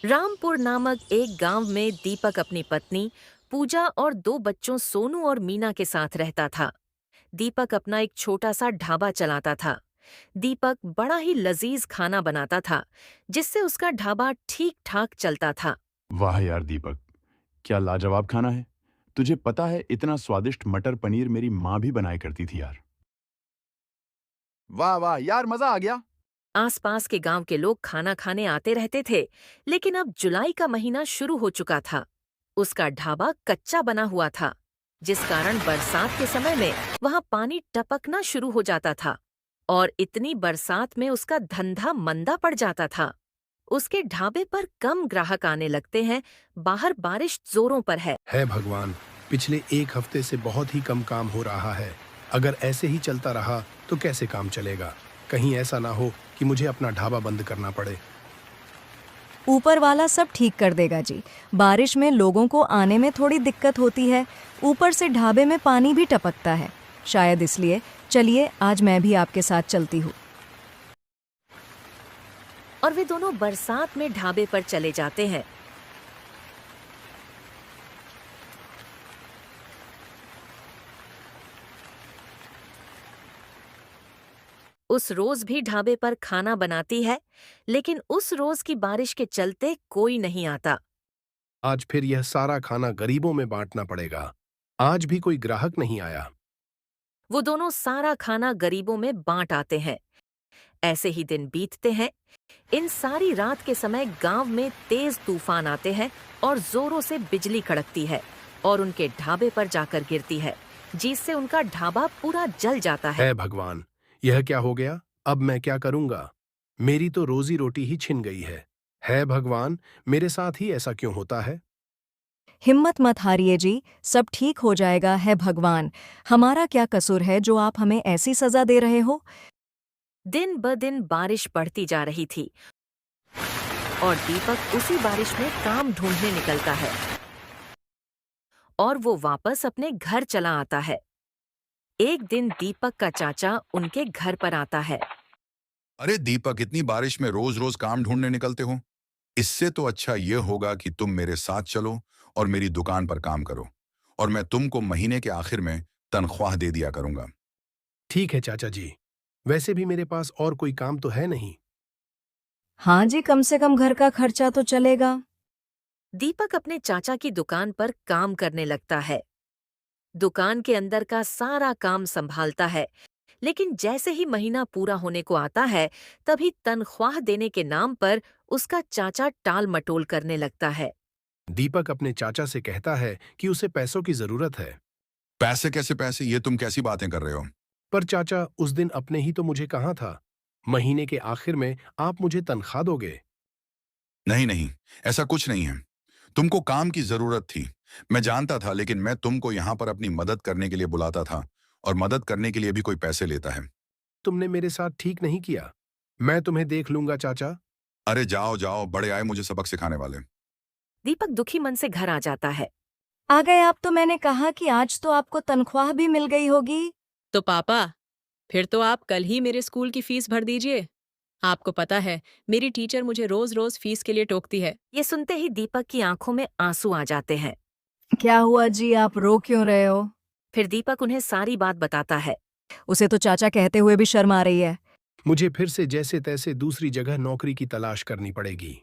रामपुर नामक एक गांव में दीपक अपनी पत्नी पूजा और दो बच्चों सोनू और मीना के साथ रहता था। दीपक अपना एक छोटा सा ढाबा चलाता था। दीपक बड़ा ही लजीज खाना बनाता था, जिससे उसका ढाबा ठीक ठाक चलता था। वाह यार दीपक, क्या लाजवाब खाना है। तुझे पता है इतना स्वादिष्ट मटर पनीर मेरी माँ भी बनाया करती थी यार। वाह वाह यार, मजा आ गया। आसपास के गांव के लोग खाना खाने आते रहते थे, लेकिन अब जुलाई का महीना शुरू हो चुका था। उसका ढाबा कच्चा बना हुआ था, जिस कारण बरसात के समय में वहां पानी टपकना शुरू हो जाता था और इतनी बरसात में उसका धंधा मंदा पड़ जाता था। उसके ढाबे पर कम ग्राहक आने लगते हैं। बाहर बारिश जोरों पर है। है भगवान, पिछले एक हफ्ते से बहुत ही कम काम हो रहा है। अगर ऐसे ही चलता रहा तो कैसे काम चलेगा? कहीं ऐसा ना हो कि मुझे अपना ढाबा बंद करना पड़े। ऊपर वाला सब ठीक कर देगा जी। बारिश में लोगों को आने में थोड़ी दिक्कत होती है, ऊपर से ढाबे में पानी भी टपकता है, शायद इसलिए। चलिए आज मैं भी आपके साथ चलती हूँ। और वे दोनों बरसात में ढाबे पर चले जाते हैं। उस रोज भी ढाबे पर खाना बनाती है, लेकिन उस रोज की बारिश के चलते कोई नहीं आता। आज फिर यह सारा खाना गरीबों में बांटना पड़ेगा। आज भी कोई ग्राहक नहीं आया। वो दोनों सारा खाना गरीबों में बांट आते हैं। ऐसे ही दिन बीतते हैं। इन सारी रात के समय गांव में तेज तूफान आते हैं और जोरों से बिजली कड़कती है और उनके ढाबे पर जाकर गिरती है, जिससे उनका ढाबा पूरा जल जाता है। है भगवान, यह क्या हो गया? अब मैं क्या करूंगा? मेरी तो रोजी रोटी ही छिन गई है। है भगवान, मेरे साथ ही ऐसा क्यों होता है? हिम्मत मत हारिए जी, सब ठीक हो जाएगा। है भगवान, हमारा क्या कसूर है जो आप हमें ऐसी सजा दे रहे हो? दिन ब दिन बारिश बढ़ती जा रही थी और दीपक उसी बारिश में काम ढूंढने निकलता है और वो वापस अपने घर चला आता है। एक दिन दीपक का चाचा उनके घर पर आता है। अरे दीपक, इतनी बारिश में रोज रोज काम ढूंढने निकलते हो। इससे तो अच्छा ये होगा कि तुम मेरे साथ चलो और मेरी दुकान पर काम करो, और मैं तुमको महीने के आखिर में तनख्वाह दे दिया करूंगा। ठीक है चाचा जी, वैसे भी मेरे पास और कोई काम तो है नहीं। हाँ जी, कम से कम घर का खर्चा तो चलेगा। दीपक अपने चाचा की दुकान पर काम करने लगता है। दुकान के अंदर का सारा काम संभालता है, लेकिन जैसे ही महीना पूरा होने को आता है, तभी तनख्वाह देने के नाम पर उसका चाचा टाल मटोल करने लगता है। दीपक अपने चाचा से कहता है कि उसे पैसों की जरूरत है। पैसे कैसे पैसे, ये तुम कैसी बातें कर रहे हो? पर चाचा, उस दिन अपने ही तो मुझे कहा था, महीने के आखिर में आप मुझे तनख्वाह दोगे। नहीं नहीं, ऐसा कुछ नहीं है। तुमको काम की जरूरत थी, मैं जानता था, लेकिन मैं तुमको यहाँ पर अपनी मदद करने के लिए बुलाता था, और मदद करने के लिए भी कोई पैसे लेता है। तुमने मेरे साथ ठीक नहीं किया। मैं तुम्हें देख लूंगा चाचा। अरे जाओ जाओ, बड़े आए मुझे सबक सिखाने वाले। दीपक दुखी मन से घर आ जाता है। आ गए आप, तो मैंने कहा कि आज तो आपको तनख्वाह भी मिल गई होगी। तो पापा, फिर तो आप कल ही मेरे स्कूल की फीस भर दीजिए। आपको पता है, मेरी टीचर मुझे रोज रोज फीस के लिए टोकती है। ये सुनते ही दीपक की आंखों में आंसू आ जाते हैं। क्या हुआ जी, आप रो क्यों रहे हो? फिर दीपक उन्हें सारी बात बताता है। उसे तो चाचा कहते हुए भी शर्म आ रही है। मुझे फिर से जैसे तैसे दूसरी जगह नौकरी की तलाश करनी पड़ेगी।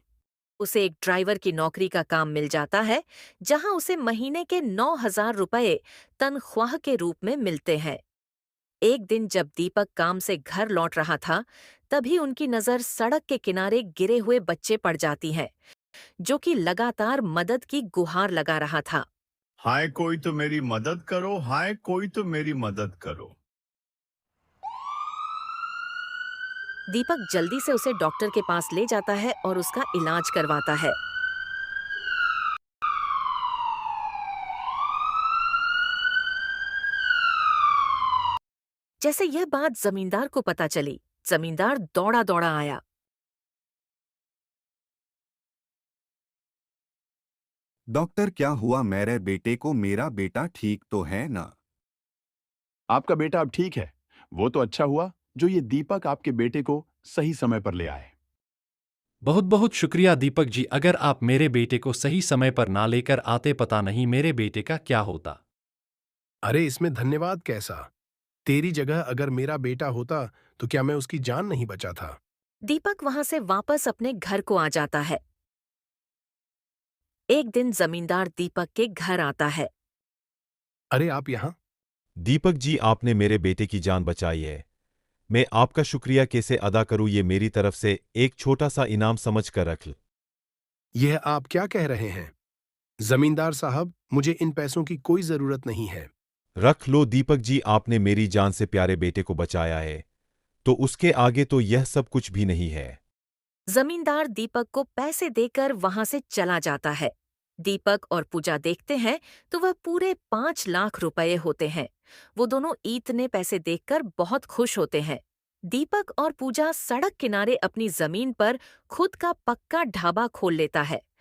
उसे एक ड्राइवर की नौकरी का काम मिल जाता है, जहां उसे महीने के 9,000 रुपए तनख्वाह के रूप में मिलते हैं। एक दिन जब दीपक काम से घर लौट रहा था, तभी उनकी नजर सड़क के किनारे गिरे हुए बच्चे पड़ जाती है, जो कि लगातार मदद की गुहार लगा रहा था। हाय कोई तो मेरी मदद करो, हाय कोई तो मेरी मदद करो। दीपक जल्दी से उसे डॉक्टर के पास ले जाता है और उसका इलाज करवाता है। जैसे यह बात जमींदार को पता चली, जमींदार दौड़ा दौड़ा आया। डॉक्टर, क्या हुआ मेरे बेटे को? मेरा बेटा ठीक तो है ना? आपका बेटा अब ठीक है। वो तो अच्छा हुआ जो ये दीपक आपके बेटे को सही समय पर ले आए। बहुत बहुत शुक्रिया दीपक जी। अगर आप मेरे बेटे को सही समय पर ना लेकर आते, पता नहीं मेरे बेटे का क्या होता। अरे इसमें धन्यवाद कैसा? तेरी जगह अगर मेरा बेटा होता तो क्या मैं उसकी जान नहीं बचा था? दीपक वहां से वापस अपने घर को आ जाता है। एक दिन जमींदार दीपक के घर आता है। अरे आप यहाँ? दीपक जी, आपने मेरे बेटे की जान बचाई है। मैं आपका शुक्रिया कैसे अदा करूं, ये मेरी तरफ से एक छोटा सा इनाम समझ कर रख ल। यह आप क्या कह रहे हैं? जमींदार साहब, मुझे इन पैसों की कोई जरूरत नहीं है। रख लो दीपक जी, आपने मेरी जान से प्यारे बेटे को बचाया है, तो उसके आगे तो यह सब कुछ भी नहीं है। जमींदार दीपक को पैसे देकर वहां से चला जाता है। दीपक और पूजा देखते हैं तो वह पूरे 5 लाख रुपए होते हैं। वो दोनों इतने पैसे देखकर बहुत खुश होते हैं। दीपक और पूजा सड़क किनारे अपनी जमीन पर खुद का पक्का ढाबा खोल लेता है।